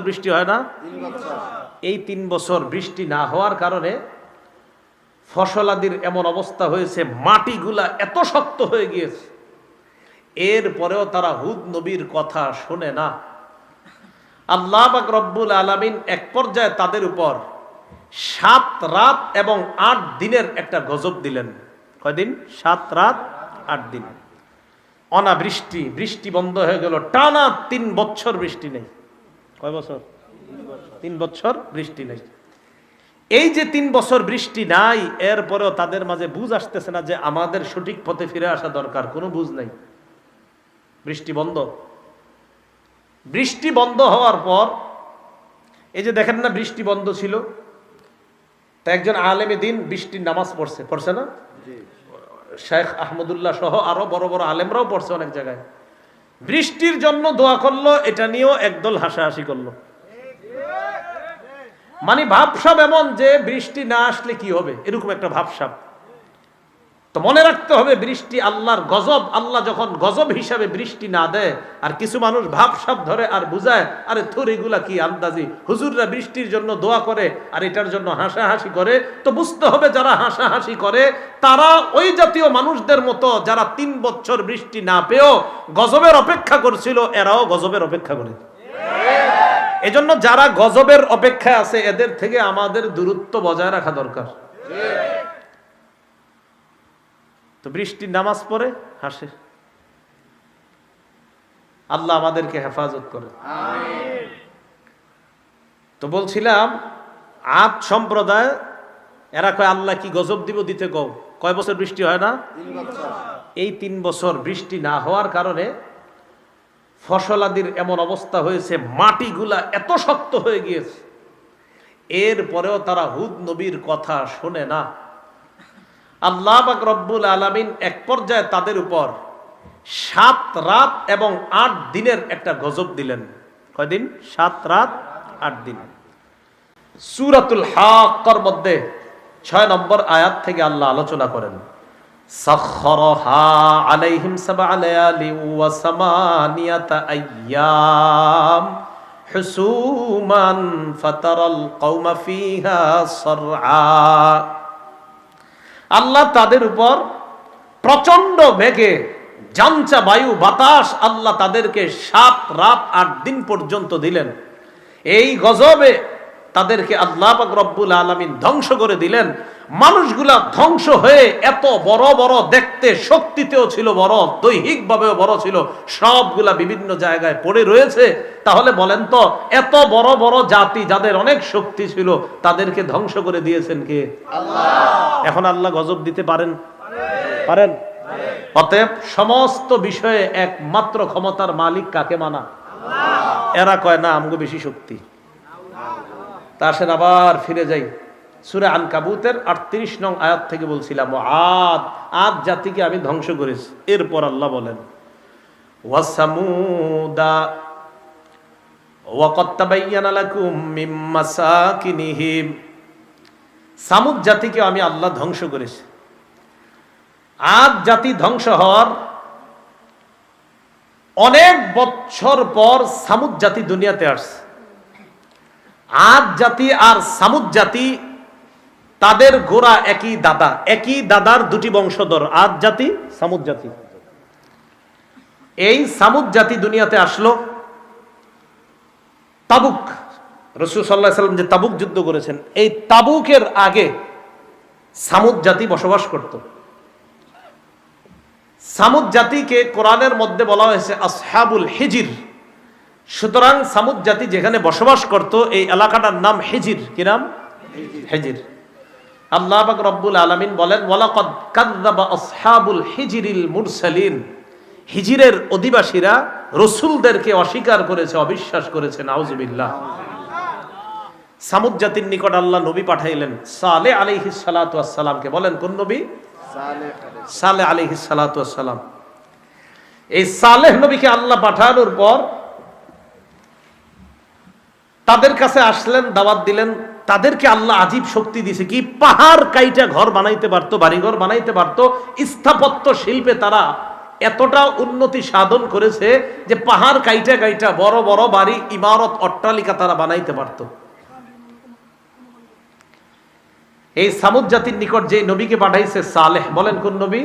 বৃষ্টি হয় না? এই 3 বছর বৃষ্টি না হওয়ার কারণে ফসলাদির এমন অবস্থা হয়েছে, মাটিগুলা এত শক্ত হয়ে গিয়েছে, এরপরেও তারা হুদ নবীর কথা শোনে না। আল্লাহ পাক রব্বুল আলামিন এক পর্যায়ে তাদের উপর 7 রাত এবং 8 দিনের একটা গজব দিলেন। কয়দিন? 7 রাত 8 দিন অনাবৃষ্টি, বৃষ্টি বন্ধ হয়ে গেল। টানা 3 বছর বৃষ্টি নেই। কয় বছর? 3 বছর বৃষ্টি নেই। এই যে 3 বছর বৃষ্টি নাই, এরপরেও তাদের মাঝে বুঝ আসতেছে না যে আমাদের সঠিক পথে ফিরে আসা দরকার। কোনো বুঝ নাই। বৃষ্টি বন্ধ। বৃষ্টি বন্ধ হওয়ার পর এই যে দেখেন না, বৃষ্টি বন্ধ ছিল, তা একজন আলেমে দিন বৃষ্টির নামাজ পড়ছে না? শেখ আহমদুল্লাহ সহ আরো বড় বড় আলেমরাও পড়ছে অনেক জায়গায়। বৃষ্টির জন্য দোয়া করলো, এটা নিয়েও একদল হাসাহাসি করলো। মানে ভাবসাব এমন যে বৃষ্টি না আসলে কি হবে, এরকম একটা ভাবসাব। তো মনে রাখতে হবে, বৃষ্টি আল্লাহর গজব। আল্লাহ যখন গজব হিসাবে বৃষ্টি না দেয়, আর কিছু মানুষ ভাবসাব ধরে আর বুঝায়, আরে থুর এগুলা কি আন্দাজি, হুজুররা বৃষ্টির জন্য দোয়া করে আর এটার জন্য হাসাহাসি করে, তো বুঝতে হবে যারা হাসাহাসি করে তারা ওই জাতীয় মানুষদের মতো যারা 3 বছর বৃষ্টি না পেয়েও গজবের অপেক্ষা করছিল, এরাও গজবের অপেক্ষা করে। এজন্য যারা গজবের অপেক্ষায় আছে এদের থেকে আমাদের দূরত্ব বজায় রাখা দরকার। তো বৃষ্টির নামাজ পড়ে হাসে। আল্লাহ আমাদেরকে হেফাজত করে। তো বলছিলাম, আদ সম্প্রদায় এরা কয় আল্লাহ কি গজব দিব, দিতে কয় বছর বৃষ্টি হয় না? 3 বছর। এই 3 বছর বৃষ্টি না হওয়ার কারণে ফসলাদির এমন অবস্থা হয়েছে, মাটিগুলা এত শক্ত হয়ে গিয়েছে, এরপরেও তারা হুদ নবীর কথা শোনে না। আল্লাহ পাক রব্বুল আলামিন এক পর্যায়ে তাদের উপর 7 রাত এবং 8 দিনের একটা গজব দিলেন। কয়দিন? 7 রাত 8 দিন। সূরাতুল হাক্কার মধ্যে 6 নম্বর আয়াত থেকে আল্লাহ আলোচনা করেন, সাখখারাহা আলাইহিম 7 লায়ালি ওয়া 8 আইয়াম হুসুমান ফাতারাল কওমা ফিহা সারআ। আল্লাহ তাদের উপর প্রচন্ড বেগে জাঞ্চা বায়ু বাতাস আল্লাহ তাদেরকে 7 রাত 8 দিন পর্যন্ত দিলেন। এই গজবে তাদেরকে আল্লাহ পাক রব্বুল আলামিন ধ্বংস করে দিলেন। মানুষগুলা ধ্বংস হয়ে এত বড় বড়, দেখতে শক্তিতেও ছিল বড়, দৈহিকভাবেও বড় ছিল, সবগুলা বিভিন্ন জায়গায় পড়ে রয়েছে। তাহলে বলেন তো, এত বড় বড় জাতি যাদের অনেক শক্তি ছিল তাদেরকে ধ্বংস করে দিয়েছেন কে? আল্লাহ। এখন আল্লাহ গজব দিতে পারেন? অতএব সমস্ত বিষয়ে একমাত্র ক্ষমতার মালিক কাকে মানা? আল্লাহ। এরা কয় না আমগো বেশি শক্তি। তা আসেন আবার ফিরে যাই সূরা আনকাবুতের 38 নং আয়াত থেকে বলছিলাম, আদ জাতিকে আমি ধ্বংস করেছি। এরপর আল্লাহ বলেন, ওয়াসামুদা ওয়াকাদ তাবায়্যানা লাকুম মিন মাসাকিনিহিম। সামুদ জাতিকে আমি আল্লাহ ধ্বংস করেছি। আদ জাতি ধ্বংস হওয়ার অনেক বছর পর সামুদ জাতি দুনিয়াতে আসছে। আদ জাতি আর সামুদ জাতি তাদের গোড়া একই দাদা, একই দাদার 2টি বংশধর, আদ জাতি সামুদ জাতি। এই সামুদ জাতি দুনিয়াতে আসলো তাবুক, রাসূল সাল্লাল্লাহু আলাইহি ওয়াসাল্লাম যে তাবুক যুদ্ধ করেছেন, এই তাবুকের আগে সামুদ জাতি বসবাস করত। সামুদ জাতিকে কোরআনের মধ্যে বলা হয়েছে আসহাবুল হিজির। সুতরাং সামুদ জাতি যেখানে বসবাস করত এই এলাকাটার নাম হিজির। কি নাম? হিজির। আল্লাহ পাক রব্বুল আলামিন বলেন, ওয়ালাকাদ কাযযাবা আসহাবুল হিজিরিল মুরসালিন। হিজিরের অধিবাসীরা রাসূলদেরকে অস্বীকার করেছে, অবিশ্বাস করেছে। নাউজুবিল্লাহ। সামুদ জাতির নিকট আল্লাহ নবী পাঠাইলেন সালেহ আলাইহিস সালাতু ওয়াস সালামকে। বলেন কোন নবী? সালেহ আলাইহিস সালাতু ওয়াস সালাম। এই সালেহ নবীকে আল্লাহ পাঠানোর পর তাদের কাছে আসলেন, দাওয়াত দিলেন। তাদেরকে আল্লাহ আজীব শক্তি দিয়েছে, কি পাহাড় কাইটা ঘর বানাইতে পারতো, বাড়িঘর বানাইতে পারতো। স্থাপত্য শিল্পে তারা এতটা উন্নতি সাধন করেছে যে পাহাড় কাইটা কাইটা বড় বড় বাড়ি, ইমারত, অট্টালিকা তারা বানাইতে পারত। এই সামুদ জাতির নিকট যে নবীকে পাঠাইছে সালেহ, বলেন কোন নবী?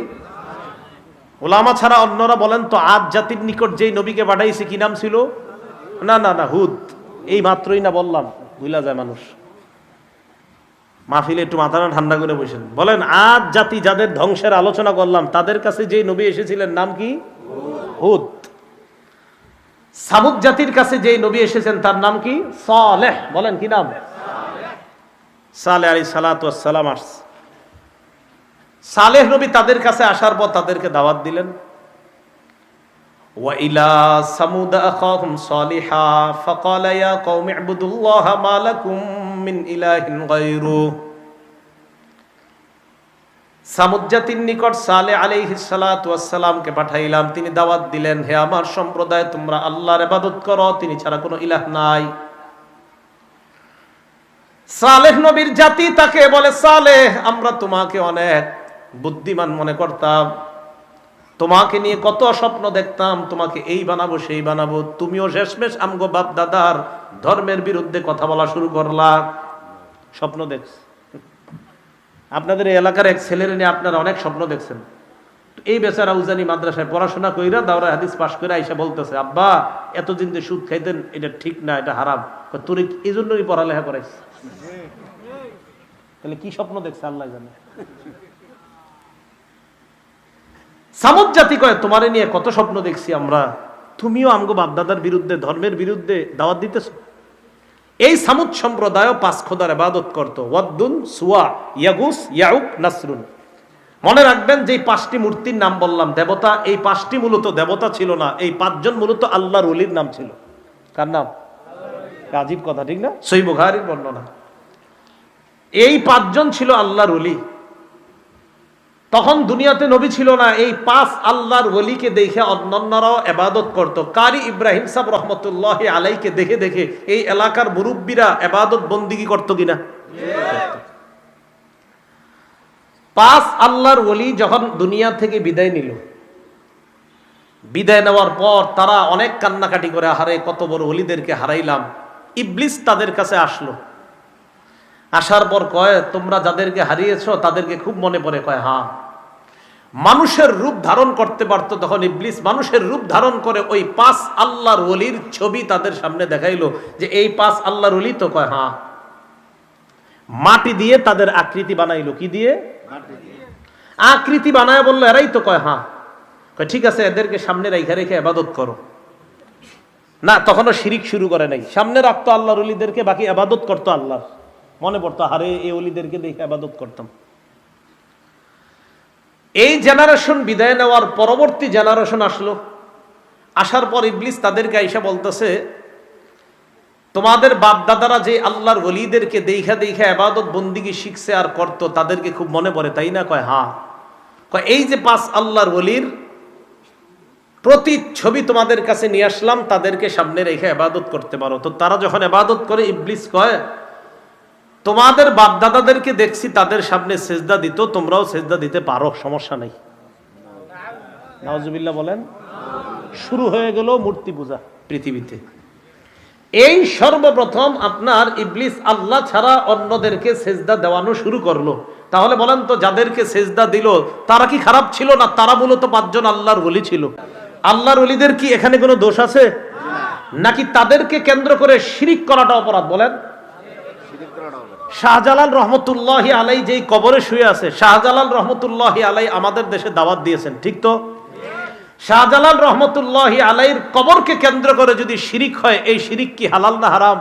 ওলামা ছাড়া অন্যরা বলেন তো আদ জাতির নিকট যে নবীকে পাঠাইছে কি নাম ছিল? না না না, হুদ। এই মাত্রই না বললাম, ভুলা যায় মানুষ। মাহফিলে একটু মাথাটা ঠান্ডা করে বসেন। বলেন আদ জাতি যাদের ধ্বংসের আলোচনা করলাম তাদের কাছে যে নবী এসেছিলেন নাম কি? হুদ। সামুদ জাতির কাছে যে নবী এসেছেন তার নাম কি? সালেহ। বলেন কি নাম? সালেহ আলাইহিস সালাতু ওয়াস সালাম। সালেহ নবী তাদের কাছে আসার পর তাদেরকে দাওয়াত দিলেন। ওয়া ইলা সামুদ আখাহুম সালিহা ফাকালা ইয়া কওমি ইবুদুল্লাহা মা লাকুম মিন ইলাহিন গায়রু। সামুদ জাতির নিকট সালেহ আলাইহিস সালাতু ওয়াস সালামকে পাঠাইলাম, তিনি দাওয়াত দিলেন, হে আমার সম্প্রদায়, তোমরা আল্লাহর ইবাদত করো, তিনি ছাড়া কোনো ইলাহ নাই। সালেহ নবীর জাতি তাকে বলে, সালেহ, আমরা তোমাকে অনেক বুদ্ধিমান মনে করতাম, তোমাকে নিয়ে কত স্বপ্ন দেখতাম, তোমাকে এই বানাবো সেই বানাবো, তুমিও শেষমেশ আমগো বাপ দাদার ধর্মের বিরুদ্ধে কথা বলা শুরু করলা। স্বপ্ন দেখছ? আপনাদের এই এলাকার এক ছেলের নিয়ে আপনারা অনেক স্বপ্ন দেখছেন। এই বেচারা উজানি মাদ্রাসায় পড়াশোনা কইরা দাওরা হাদিস পাশ করে আইসা বলতেছে, আব্বা এতদিন যে সুদ খাইতেন এটা ঠিক না, এটা হারাম। তোর এই জন্যই পড়ালেখা করাইছ। তাহলে কি স্বপ্ন দেখছে আল্লাহ জানে। সামুদ জাতি কয়, তোমারে নিয়ে কত স্বপ্ন দেখছি আমরা, তুমিও আমগো বাপদাদার বিরুদ্ধে, ধর্মের বিরুদ্ধে দাওয়াত দিতেছ। এই সামুদ সম্প্রদায় 5 খোদার ইবাদত করত, ওয়াদ্দুন, সুয়া, ইয়াগুস, ইয়াউক, নাসরুন। মনে রাখবেন যে 5টি মূর্তির নাম বললাম দেবতা, এই 5টি মূলত দেবতা ছিল না, এই 5 জন মূলত আল্লাহর ওলির নাম ছিল। কার নাম? আজীব কথা, ঠিক না? সহিহ বুখারীর বর্ণনা। এই 5 জন ছিল আল্লাহর ওলি। তখন দুনিয়াতে নবী ছিল না, এই 5 আল্লাহর ওলিকে দেখে অন্যান্যরাও ইবাদত করত। কারি ইব্রাহিম সাহেব রহমতুল্লাহি আলাইকে দেখে দেখে এই এলাকার মুরব্বীরা ইবাদত বন্দিগি করত কিনা? 5 আল্লাহর ওলি যখন দুনিয়া থেকে বিদায় নিল, বিদায় নেওয়ার পর তারা অনেক কান্নাকাটি করে, হারে কত বড় ওলিদেরকে হারাইলাম। ইবলিস তাদের কাছে আসলো, আসার পর কয়, তোমরা যাদেরকে হারিয়েছো তাদেরকে খুব মনে পড়ে? কয় হ্যাঁ। মানুষের রূপ ধারণ করতে পারতো তখন ইবলিস মানুষের রূপ ধারণ করে ওই 5 আল্লাহর ওলির ছবি তাদের সামনে দেখাইলো যে এই 5 আল্লাহর ওলি তো? কয় হ্যাঁ। মাটি দিয়ে তাদের আকৃতি বানাইলো। কি দিয়ে? আকৃতি বানায় বললো এরাই তো? কয় হ্যাঁ। কয় ঠিক আছে, এদেরকে সামনে রেখে রেখে ইবাদত করো। না, তখনও শিরিক শুরু করে নাই, সামনে রাখতো আল্লাহর ওলিদেরকে, বাকি ইবাদত করতো আল্লাহর। মনে পড়তো, হারে এই ওলিদেরকে দেখে ইবাদত করতাম। এই জেনারেশন বিদায় নেওয়ার পরবর্তী জেনারেশন আসলো। আসার পর ইবলিস তাদেরকে আইসা বলতেছে, তোমাদের বাপ দাদারা যে আল্লাহর ওলিদেরকে দেখা দেখা ইবাদত বন্দিগি শিখছে আর করতো, তাদেরকে খুব মনে পড়ে, তাই না? কয় হ্যাঁ। কয় এই যে 5 আল্লাহর ওলির প্রতিচ্ছবি তোমাদের কাছে নিয়ে আসলাম, তাদেরকে সামনে রেখে ইবাদত করতে পারো। তো তারা যখন ইবাদত করে, ইবলিস কয়, তোমাদের বাপ দাদাদেরকে দেখছি তাদের সামনে সেজদা দিত, তোমরাও সেজদা দিতে পারো, সমস্যা নাই। নাউজুবিল্লাহ বলেন। শুরু হয়ে গেল মূর্তি পূজা পৃথিবীতে। এই সর্বপ্রথম আপনার ইবলিস আল্লাহ ছাড়া অন্যদেরকে সেজদা দেওয়ানো শুরু করলো। তাহলে বলেন তো, যাদেরকে সেজদা দিল তারা কি খারাপ ছিল না? তারা মূলত 5 জন আল্লাহর ওলি ছিল। আল্লাহর ওলিদের কি এখানে কোনো দোষ আছে? নাকি তাদেরকে কেন্দ্র করে শিরিক করাটা অপরাধ? বলেন। শাহজালাল রহমতুল্লাহি আলাই যেই কবরে শুয়ে আছে, শাহজালাল রহমতুল্লাহি আলাই আমাদের দেশে দাওয়াত দিয়েছেন, ঠিক তো? শাহজালাল রহমতুল্লাহি আলাইর কবরকে কেন্দ্র করে যদি শিরিক হয়, এই শিরিক কি হালাল না হারাম?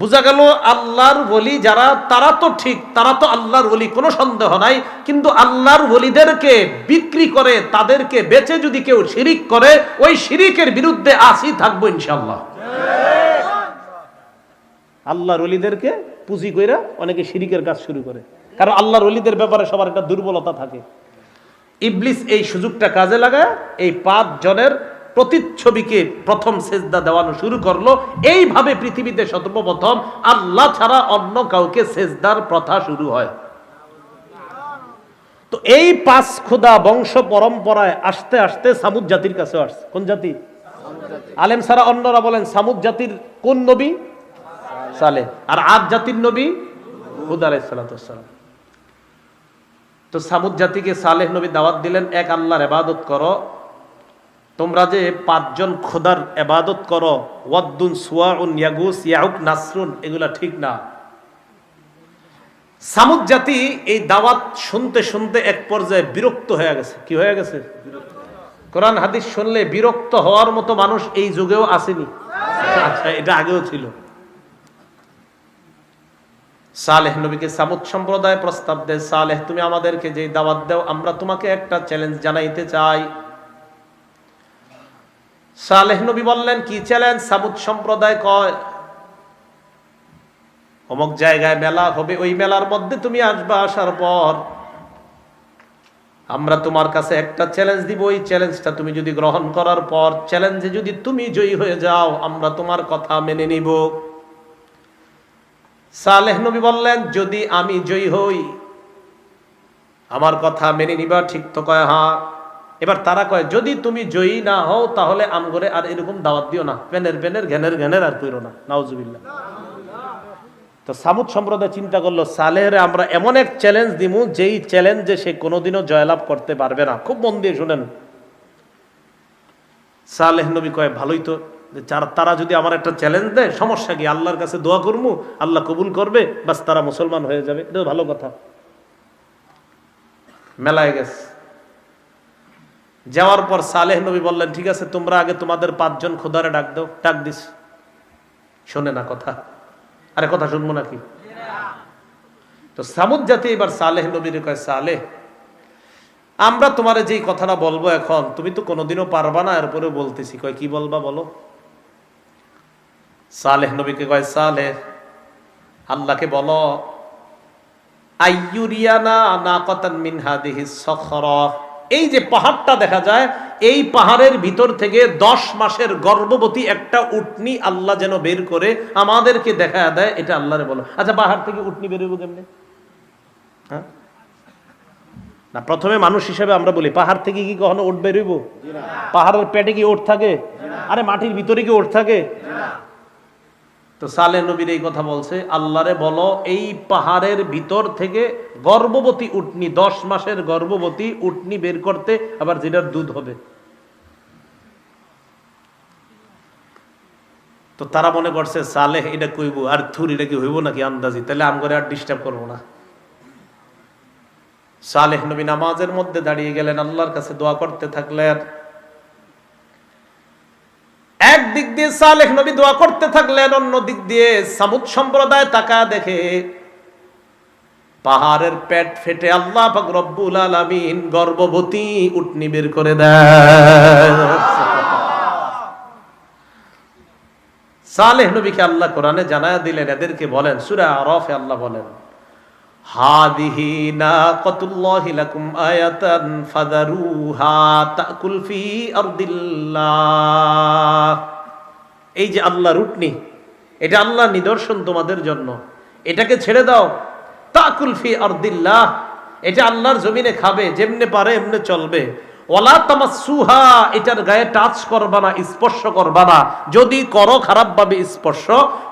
বুঝা গেল আল্লাহর ওলি যারা, তারা তো ঠিক, তারা তো আল্লাহর ওলি, কোনো সন্দেহ নাই। কিন্তু আল্লাহর ওলিদেরকে বিক্রি করে, তাদেরকে বেচে যদি কেউ শিরিক করে, ওই শিরিকের বিরুদ্ধে আসি থাকবো ইনশাআল্লাহ। আল্লাহর ওলিদেরকে পুঁজি কইরা অনেকে শিরিকের কাজ শুরু করে, কারণ আল্লাহর ওলিদের ব্যাপারে সবার একটা দুর্বলতা থাকে। ইবলিস এই সুযোগটা কাজে লাগায় এই 5 জনের প্রতিচ্ছবিকে প্রথম সেজদা দেওয়ানো শুরু করলো। এইভাবে পৃথিবীতে সর্বপ্রথম আল্লাহ ছাড়া অন্য কাউকে সেজদার প্রথা শুরু হয়। তো এই 5 খোদা বংশ পরম্পরায় আস্তে আস্তে সামুদ জাতির কাছে আসছে। কোন জাতি? আলেম সারা অন্যরা বলেন সামুদ জাতির কোন নবী? সালেহ। আর আদ জাতির নবী হুদ আলাইহিস সালাতু ওয়াস সালাম। তো সামুদ জাতিকে সালেহ নবী দাওয়াত দিলেন, এক আল্লাহর ইবাদত করো। তোমরা যে 5 জন খোদার ইবাদত করো, ওয়াদ্দুন, সুওয়াউন, ইয়াগুস, ইয়াউক, নাসরুন, এগুলা ঠিক না। সামুদ জাতি এই দাওয়াত শুনতে শুনতে এক পর্যায়ে বিরক্ত হয়ে গেছে। কি হয়ে গেছে? কোরআন হাদিস শুনলে বিরক্ত হওয়ার মতো মানুষ এই যুগেও আসেনি। আচ্ছা, এটা আগেও ছিল। সালেহ নবীকে সামুদ সম্প্রদায় প্রস্তাব দেয়, সালেহ তুমি আমাদেরকে যে দাওয়াত দাও, আমরা তোমাকে একটা চ্যালেঞ্জ জানাইতে চাই। সালেহ নবী বললেন, কি চ্যালেঞ্জ? সামুদ সম্প্রদায় কয়, অমুক জায়গায় মেলা হবে, ওই মেলার মধ্যে তুমি আসবা, আসার পর আমরা তোমার কাছে একটা চ্যালেঞ্জ দিব, ওই চ্যালেঞ্জটা তুমি যদি গ্রহণ করার পর চ্যালেঞ্জে যদি তুমি জয়ী হয়ে যাও, আমরা তোমার কথা মেনে নিব। সালেহ নবী বললেন, যদি আমি জয়ী হই আমার কথা মেনে নিবা? ঠিক তো? কয় হ্যাঁ। এবার তারা কয়, যদি তুমি জয়ী না হও তাহলে আমগরে আর এরকম দাওয়াত দিও না, পেনের পেনের ঘেনের ঘেনের আর কইরো না। নাউজুবিল্লাহ। তো সামুদ সম্প্রদায় চিন্তা করলো, সালেহরে আমরা এমন এক চ্যালেঞ্জ দিমু যেই চ্যালেঞ্জে সে কোনোদিনও জয়লাভ করতে পারবে না। খুব মন দিয়ে শুনেন। সালেহ নবী কয়, ভালোই তো, তারা যদি আমার একটা চ্যালেঞ্জ দেয়, সমস্যা কি? আল্লাহর কাছে দোয়া করবো, আল্লাহ কবুল করবে, বাস তারা মুসলমান হয়ে যাবে, এটা ভালো কথা। মেলায় গেছে। যাওয়ার পর সালেহ নবী বললেন, ঠিক আছে, তোমরা আগে তোমাদের 5 জন খোদারে ডাক দাও। ডাক দিস, শোনে না কথা। আরে কথা শুনবো নাকি? তো সামুদ জাতি এবার সালেহ নবীর কয়, সালেহ আমরা তোমার যেই কথাটা বলবো এখন, তুমি তো কোনোদিনও পারবা না, এরপরে বলতেছি। কয়, কি বলবা বলো। সালেহ নবীকে কয়, সালেহ আল্লাহকে বলো, আইয়ুরিয়ানা নাকাতান মিন হাদিহিস সখরা, এই যে পাহাড়টা দেখা যায়, এই পাহাড়ের ভিতর থেকে 10 মাসের গর্ভবতী একটা উটনি আল্লাহ যেন বের করে আমাদেরকে দেখা দেয়, এটা আল্লাহরে বলো। আচ্ছা, পাহাড় থেকে উটনি বের হইব কেমনে? হ্যাঁ না, প্রথমে মানুষ হিসেবে আমরা বলি, পাহাড় থেকে কি কখনো উট বের হইব? পাহাড়ের পেটে কি উট থাকে? আরে মাটির ভিতরে কি উট থাকে? তো সালেহ নবীর এই কথা বলছে, আল্লাহরে বলো এই পাহাড়ের ভিতর থেকে গর্ভবতী উটনি, 10 মাসের গর্ভবতী উটনি বের করতে, আবার যেটার দুধ হবে। তো তারা মনে করছে সালেহ এটা কইব, আর থুর এটা কি হইব নাকি আন্দাজি, তাহলে আম করে আর ডিস্টার্ব করবো না। সালেহ নবী নামাজের মধ্যে দাঁড়িয়ে গেলেন, আল্লাহর কাছে দোয়া করতে থাকলেন। একদিক দিয়ে সালেহ নবী দোয়া করতে থাকলেন, অন্য দিক দিয়ে সামুদ সম্প্রদায় তাকায় দেখে পাহাড়ের পেট ফেটে আল্লাহ পাক রব্বুল আলামিন গর্ভবতী উটনি বের করে দেয়। সালেহ নবীকে আল্লাহ কোরআনে জানায়া দিলেন, এদেরকে বলেন, সূরা আরাফে আল্লাহ বলেন, হাদিহি নাকাতুল্লাহি লাকুম আয়াতান ফাযারুহা তাকুল ফি আরদিল্লাহ। এই যে আল্লাহর উটনি, এটা আল্লাহর নিদর্শন তোমাদের জন্য, এটাকে ছেড়ে দাও। তাকুল ফি আরদিল্লাহ, এটা আল্লাহর জমিনে খাবে, যেমনে পারে এমনে চলবে। ওয়ালা তামাসসুহা, এটার গায়ে টাচ করবা না, স্পর্শ করবা না। যদি করো খারাপ ভাবে স্পর্শ,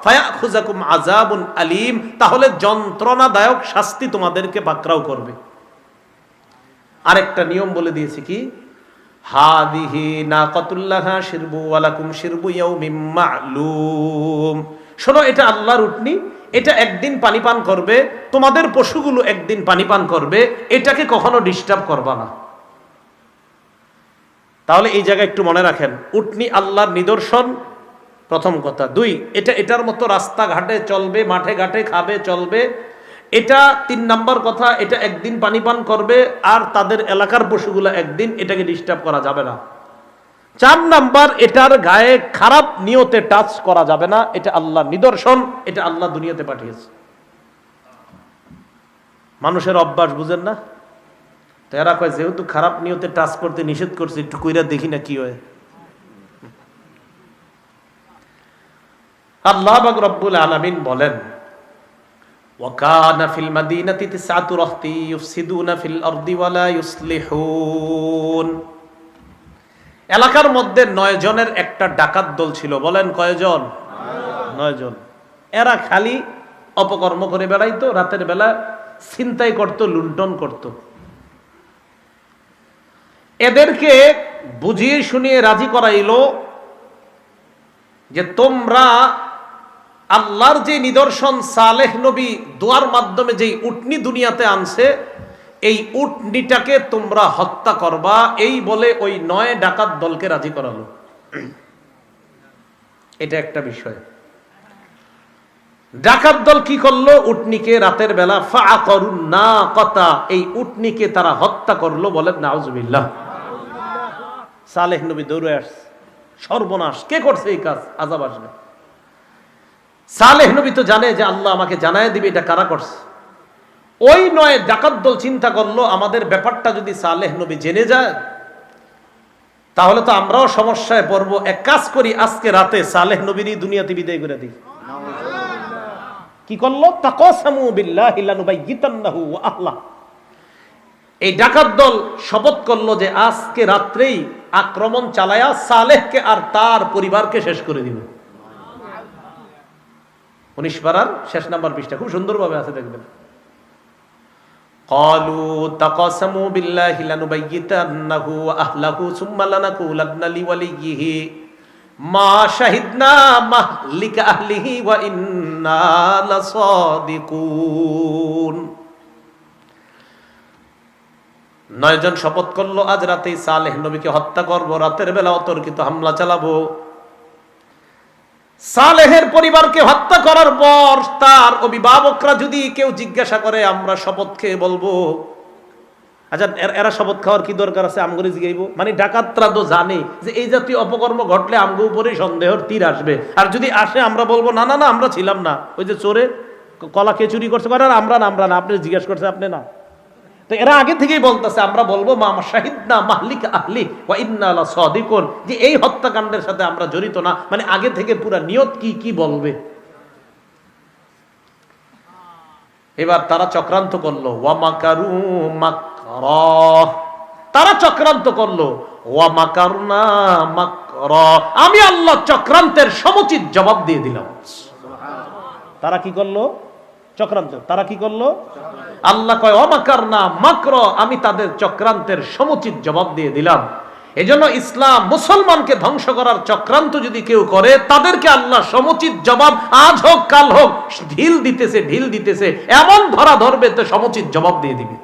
ফায়াখুযাকুম আযাবুন আলীম, তাহলে যন্ত্রণাদায়ক শাস্তি তোমাদেরকে পাকড়াও করবে। আরেকটা নিয়ম বলে দিয়েছি, কি? হাদিহি নাকাতুল্লাহা শিরবু ওয়া লাকুম শিরবু ইয়াউমিম মা'লুম। শোনো, এটা আল্লাহর উটনি, এটা একদিন পানি পান করবে, তোমাদের পশুগুলো একদিন পানি পান করবে, এটাকে কখনো ডিস্টার্ব করবা না। তাহলে এই জায়গায় একটু মনে রাখেন, উটনি আল্লাহর নিদর্শন, প্রথম কথা। 2, এটা এটার মতো রাস্তাঘাটে চলবে, মাঠে ঘাটে খাবে, চলবে। এটা 3 নাম্বার কথা, এটা একদিন পানি পান করবে, আর তাদের এলাকার পশুগুলো একদিন, এটাকে ডিস্টার্ব করা যাবে না। 4 নাম্বার, এটার গায়ে খারাপ নিয়তে টাচ করা যাবে না, এটা আল্লাহর নিদর্শন, এটা আল্লাহ দুনিয়াতে পাঠিয়েছে। মানুষের অভ্যাস বুঝেন না? তো এরা কয়, যেহেতু খারাপ নিয়তে টাচ করতে নিষেধ করছে, একটু কইরা দেখি না কি হয়। আল্লাহ পাক রব্বুল আলামিন বলেন, ওয়াকানা ফিল মাদিনাতি তিসআতু রাহতি ইউফসিদুনা ফিল আরদি ওয়ালা ইউসলিহুন। এলাকার মধ্যে 9 জনের একটা ডাকাত দল ছিল। বলেন কয়জন? 9 জন। এরা খালি অপকর্ম করে বেড়াইতো, রাতের বেলা ছিনতাই করত, লুণ্ঠন করত। এদেরকে বুঝিয়ে শুনিয়ে রাজি করাইলো যে তোমরা আল্লাহর যে নিদর্শন সালেহ নবী দোয়ার মাধ্যমে যেই উটনি দুনিয়াতে আনছে, এই উটনিটাকে তোমরা হত্যা করবা, এই বলে ওই 9 ডাকাত দলকে রাজি করালো। এটা একটা বিষয়। ডাকাত দল কি করলো? উটনিকে রাতের বেলা ফাআকারুন নাকাতা, এই উটনিকে তারা হত্যা করলো। বলেন নাউজুবিল্লাহ। সালেহ নবী দৌড়ে আসছে, সর্বনাশ, কে করছে এই কাজ? আযাব আসবে। সালেহ নবী তো জানে যে আল্লাহ আমাকে জানায় দিবে এটা কারা করছে। ওই 9 ডাকাত দল চিন্তা করলো আমাদের ব্যাপারটা যদি সালেহ নবী জেনে যায় তাহলে তো আমরাও সমস্যায় পড়বো। এক কাজ করি, আজকে রাতে সালেহ নবীরই দুনিয়াতে বিদায় করে দিই। কি করলো? তাকাসামু বিল্লাহি লানুবাইয়িতান্নাহু ওয়া আহলা। এই ডাকাত দল শপথ করলো যে আজকে রাত্রেই আক্রমণ চালায়া সালেহকে আর তার পরিবারকে শেষ করে দিব। 19 পারার শেষ নাম্বার পৃষ্ঠা, খুব সুন্দরভাবে আছে, দেখবেন। قالوا تقاسموا بالله لنبيتنه واهله ثم لنقولن لوليه ما شهدنا مهلك اهله وانا لصادقون। 9 জন শপথ করলো আজ রাতেই সালেহ নবীকে হত্যা করব, রাতের বেলা অতর্কিত হামলা চালাবো। সালেহের পরিবারকে হত্যা করার পর তার অভিভাবকরা যদি কেউ জিজ্ঞাসা করে, আমরা শপথ খেয়ে বলবো। আচ্ছা, এরা শপথ খাওয়ার কি দরকার আছে? আমগরে জিগাইব? মানে ডাকাতরা তো জানে যে এই জাতীয় অপকর্ম ঘটলে আমগো উপরে সন্দেহের তীর আসবে, আর যদি আসে আমরা বলবো না না না আমরা ছিলাম না, ওই যে চোরে কলা কে চুরি করছে, আর আমরা না আপনি জিজ্ঞাসা করছে আপনি না। তো এরা আগে থেকেই বলতেছে আমরা বলবো মা শাহিদনা মাহলিকা আহলি ওয়া ইন্না লাসাদিকুন, যে এই হত্যাকাণ্ডের সাথে আমরা জড়িত না। মানে আগে থেকে পুরা নিয়ত কি বলবে। এবার তারা চক্রান্ত করলো, ওয়া মাকারু মাকরা, তারা চক্রান্ত করলো, ওয়া মাকারনা মাকরা, আমি আল্লাহ চক্রান্তের সমুচিত জবাব দিয়ে দিলাম। তারা কি করলো? চক্রান্ত। তারা কি করলো? আল্লাহ কয় অমাকারনা মাকর, আমি তাদের চক্রান্তের সমুচিত জবাব দিয়ে দিলাম। এজন্য ইসলাম মুসলমানকে ধ্বংস করার চক্রান্ত যদি কেউ করে, তাদেরকে আল্লাহ সমুচিত জবাব আজ হোক কাল হোক ঢিল দিতেছে, এমন ধরা ধরবে তো সমুচিত জবাব দিয়ে দিবে।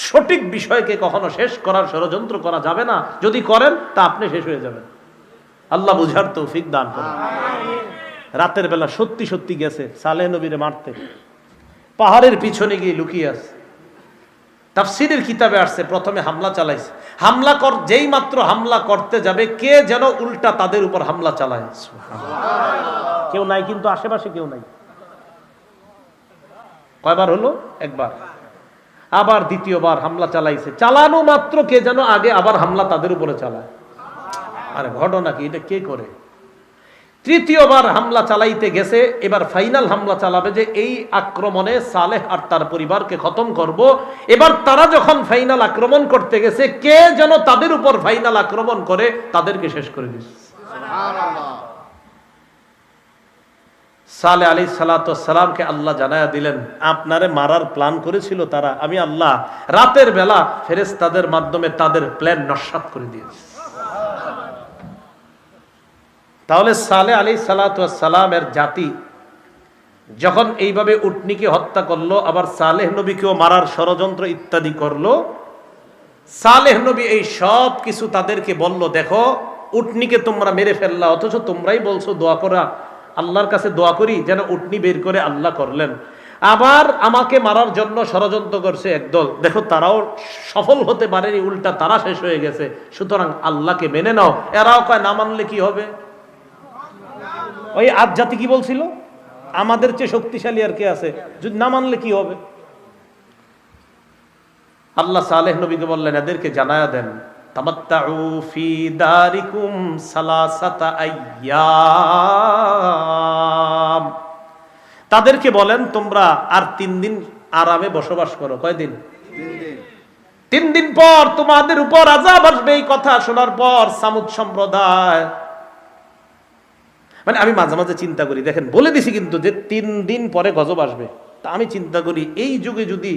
সঠিক বিষয়কে কখনো শেষ করার ষড়যন্ত্র করা যাবে না। যদি করেন তা আপনি শেষ হয়ে যাবেন। আল্লাহ বুঝার তৌফিক দান করেন। রাতের বেলা সত্যি গেছে সালেহ নবীরে মারতে, পাহাড়ের পিছনে গিয়ে লুকিয়ে আছে। তাফসীরের কিতাবে আসছে প্রথমে হামলা চালাইছে, যেই মাত্র হামলা করতে যাবে কে যেন উল্টা তাদের উপর হামলা চালায়। কেউ নাই, কিন্তু আশেপাশে কেউ নাই। কয়বার হলো? একবার। আবার দ্বিতীয়বার হামলা চালাইছে, চালানো মাত্র কে যেন আগে আবার হামলা তাদের উপরে চালায়। আরে ঘটনা কি? এটা কে করে? তৃতীয়বার হামলা চালাইতে গেছে, এবার ফাইনাল হামলা চালাবে যে এই আক্রমণে সালেহ আর তার পরিবারকে খতম করব। এবার তারা যখন ফাইনাল আক্রমণ করতে গেছে, কে যেন তাদের উপর ফাইনাল আক্রমণ করে তাদেরকে শেষ করে দিচ্ছে। সালেহ আলাইহিস সালাতু ওয়াস সালামকে আল্লাহ জানায়া দিলেন, আপনারে মারার প্ল্যান করেছিল তারা, আমি আল্লাহ রাতের বেলা ফেরেশতাদের মাধ্যমে তাদের প্ল্যান নস্যাৎ করে দিয়েছি। তাহলে সালেহ আলাইহিস সালাতু ওয়াস সালামের জাতি যখন এইভাবে উটনিকে হত্যা করলো, আবার সালেহ নবীকেও মারার ষড়যন্ত্র ইত্যাদি করলো, সালেহ নবী এই সব কিছু তাদেরকে বলল, দেখো উটনিকে তোমরা মেরে ফেললা, অথচ তোমরাই বলছো দোয়া করা, আল্লাহর কাছে দোয়া করি যেন উটনি বের করে। আল্লাহ করলেন। আবার আমাকে মারার জন্য ষড়যন্ত্র করছে একদল, দেখো তারাও সফল হতে পারেনি, উল্টা তারা শেষ হয়ে গেছে। সুতরাং আল্লাহকে মেনে নাও। এরাও কয় না মানলে কি হবে? ওই আজ জাতি কি বলছিল, আমাদের চেয়ে শক্তিশালী আর কে আছে, যদি না মানলে কি হবে? আল্লাহ সালেহ নবীকে বললেন, এদেরকে জানায়া দেন, তামাত্তাউ ফি দারিকুম সালাসাতা আইয়াম, তাদেরকে বলেন তোমরা আর 3 দিন আরামে বসবাস করো। কয়দিন? 3 দিন পর তোমাদের উপর আযাব আসবে। এই কথা শোনার পর সামুদ সম্প্রদায়, মানে আমি মাঝে মাঝে চিন্তা করি, দেখেন বলে দিছি কিন্তু যে 3 দিন পরে গজব আসবে। তা আমি চিন্তা করি এই যুগে যদি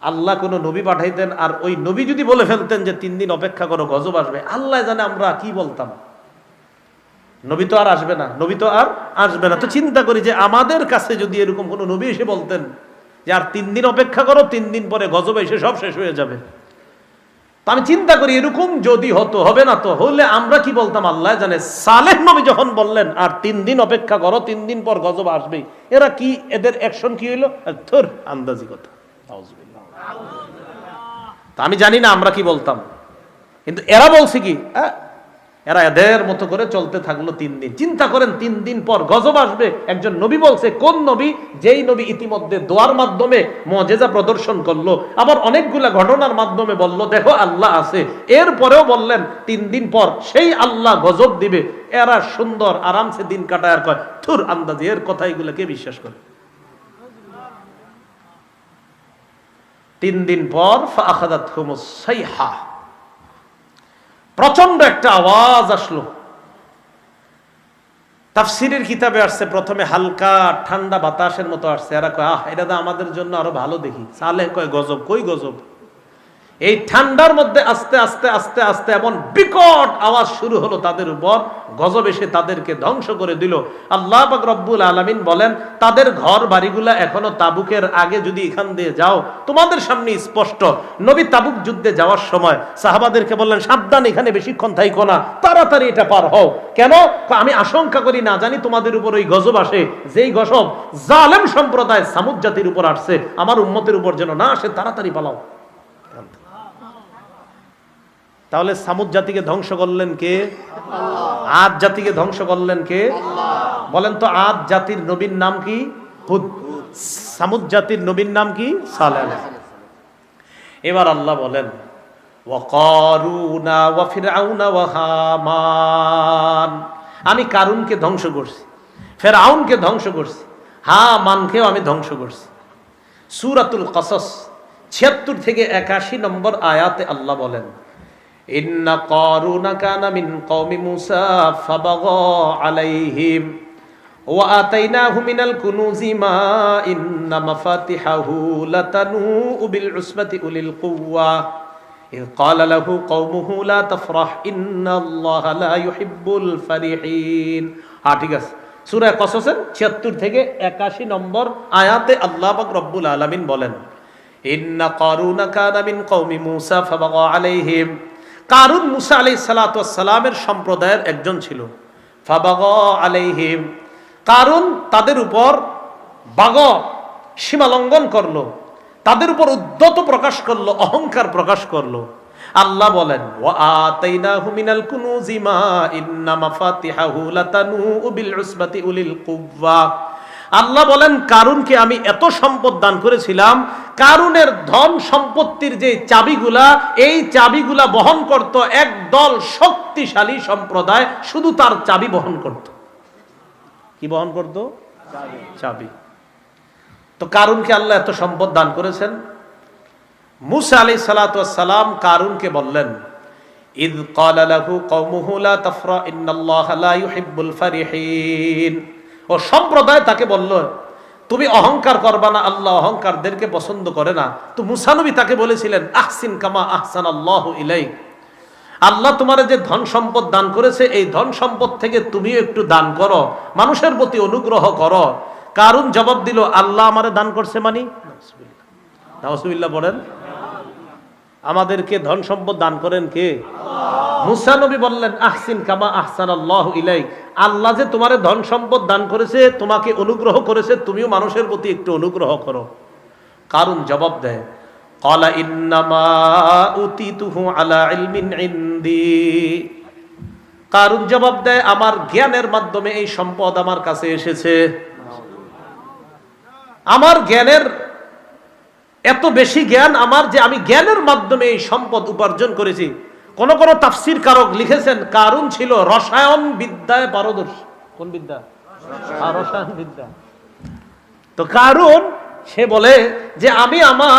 আল্লাহ কোনো নবী পাঠাইতেন আর ওই নবী যদি বলে ফেলতেন যে 3 দিন অপেক্ষা করো গজব আসবে, আল্লাহ জানে আমরা কি বলতাম। নবী তো আর আসবে না, নবী তো আর আসবে না। তো চিন্তা করি যে আমাদের কাছে যদি এরকম কোনো নবী এসে বলতেন যে আর 3 দিন অপেক্ষা করো, 3 দিন পরে গজব এসে সব শেষ হয়ে যাবে। তো আমি চিন্তা করি এরকম যদি হতো, হবে না তো, হলে আমরা কি বলতাম আল্লাহ জানে। সালেহ নবী যখন বললেন আর 3 দিন অপেক্ষা করো, 3 দিন পর গজব আসবেই, এরা কি, এদের অ্যাকশন কি হইলো? থর আন্দাজি কথা। তা আমি জানি না আমরা কি বলতাম, কিন্তু এরা বলছে কি, এরা এদের মতো করে চলতে থাকলো 3 দিন। চিন্তা করেন 3 দিন পর গজব আসবে। একজন নবী বলছে, কোন নবী? যেই নবী ইতিমধ্যে দোয়ার মাধ্যমে মুআজিজা প্রদর্শন করলো, আবার অনেকগুলা ঘটনার মাধ্যমে বলল দেখো আল্লাহ আছে, এরপরেও বললেন 3 দিন পর সেই আল্লাহ গজব দিবে। এরা সুন্দর আরামসে দিন কাটায় আর কয় থুর আন্দাজি, এর কথা এগুলা কে বিশ্বাস করে? 3 দিন পর ফাআখাযাতহুমুস সাইহা, প্রচন্ড একটা আওয়াজ আসলো। তাফসীরের কিতাবে আসছে প্রথমে হালকা ঠান্ডা বাতাসের মতো আসছে। এরা কয় এটা তো আমাদের জন্য আরো ভালো দেখি। সালেহ কয় গজব? কই গজব? এই ঠান্ডার মধ্যে আস্তে আস্তে আস্তে আস্তে এমন বিকট আওয়াজ শুরু হলো তাদের উপর, গজব এসে তাদেরকে ধ্বংস করে দিল। আল্লাহ পাক রব্বুল আলামিন বলেন তাদের ঘর বাড়িগুলা এখনো তাবুকের আগে যদি এখান দিয়ে যাও তোমাদের সামনে স্পষ্ট। নবী তাবুক যুদ্ধে যাওয়ার সময় সাহাবাদেরকে বললেন সাবধান, এখানে বেশিক্ষণ থাইকো না, তাড়াতাড়ি এটা পার হও। কেন? আমি আশঙ্কা করি না জানি তোমাদের উপর ওই গজব আসে, যেই গজব জালেম সম্প্রদায় সামুদ জাতির উপর আসছে, আমার উম্মতের উপর যেন না আসে, তাড়াতাড়ি পালাও। তাহলে সামুদ জাতিকে ধ্বংস করলেন কে? আদ জাতিকে ধ্বংস করলেন কে? বলেন তো আদ জাতির নবীর নাম কি? হুদ। সামুদ জাতির নবীর নাম কি? সালেহ। এবার আল্লাহ বলেন ওয়া কারুনা ওয়া ফিরআউনা ওয়া হামান, আমি কারুনকে ধ্বংস করছি, ফিরআউনকে ধ্বংস করছি, হামানকেও আমি ধ্বংস করছি। সূরাতুল কসস ৭৬ থেকে ৮১ নম্বর আয়াতে আল্লাহ বলেন ইন্না কারুনা কানা মিন কওমি মূসা ফাবাগা আলাইহিম ওয়া আতাইনাহু মিনাল কুনুজি মা ইন্না মাফাতিহাহু লাতানূউ বিল উসবাতি উলিল কুওয়া ইয ক্বালা লাহু কওমুহু লা তাফরাহ ইন্নাল্লাহা লা ইউহিব্বুল ফারিহিন। ঠিক আছে, সূরা কসসের ৭৬ থেকে ৮১ নম্বর আয়াতে আল্লাহ পাক রব্বুল আলামিন বলেন ইন্না কারুনা কানা মিন কওমি মূসা ফাবাগা আলাইহিম, কারুন মুসা আলাইহিস সালাতু ওয়াস সালামের সম্প্রদায়ের একজন ছিল। ফাবাগা আলাইহিম, কারুন তাদের উপর বাগা, সীমালঙ্ঘন করলো, তাদের উপর উদ্ধত প্রকাশ করলো, অহংকার প্রকাশ করলো। আল্লাহ বলেন ওয়া আতাইনাহু মিনাল কুনুজি মা ইন্না মাফাতিহাহু লাতানূউ বিল উসবাতি উলিল কুওয়া। আল্লাহ বলেন কারুনকে আমি এত সম্পদ দান করেছিলাম, কারুনের ধন সম্পত্তির যে চাবিগুলা, এই চাবিগুলা বহন করত একদল শক্তিশালী সম্প্রদায়, শুধু তার চাবি বহন করত। কি বহন করত? চাবি। তো কারুনকে আল্লাহ এত সম্পদ দান করেছেন। মূসা আলাইহিস সালাতু ওয়াস সালাম কারুনকে বললেন ইয ক্বালা লাহু কওমুহু লা তাফরা ইন্নাল্লাহা লা ইউহিব্বুল ফারিহিন। ও সম্প্রদায় তাকে বলল তুমি অহংকার করবা না, আল্লাহ অহংকারদেরকে পছন্দ করে না। তো মূসা নবী তাকে বলেছিলেন আহসিন কামা আহসানাল্লাহু ইলাইক, আল্লাহ তোমার যে ধন সম্পদ দান করেছে এই ধন সম্পদ থেকে তুমিও একটু দান করো, মানুষের প্রতি অনুগ্রহ করো। কারুন জবাব দিল আল্লাহ আমারে দান করছে মানি? নাউজুবিল্লাহ বলেন। আমাদেরকে ধন সম্পদ দান করেন কে? মূসা নবী বললেন আহসিন কামা আহসানাল্লাহু ইলাইক, আল্লাহ যে তোমারে ধন সম্পদ দান করেছে, তোমাকে অনুগ্রহ করেছে, তুমিও মানুষের প্রতি একটু অনুগ্রহ করো। কারুন জবাব দেয় ক্বালা ইন্নামা উতিতুহু আলা ইলমিন ইনদি। কারুন জবাব দেয় আমার জ্ঞানের মাধ্যমে এই সম্পদ আমার কাছে এসেছে, আমার জ্ঞানের এত বেশি জ্ঞান আমার যে আমি জ্ঞানের মাধ্যমে এই সম্পদ উপার্জন করেছি। কোন কোন তাফসীর কারক লিখেছেন কারুন ছিল রসায়ন বিদ্যায় পারদর্শী। কোন বিদ্যা? রসায়ন বিদ্যা। তো কারুন সে বলে যে আমি আমার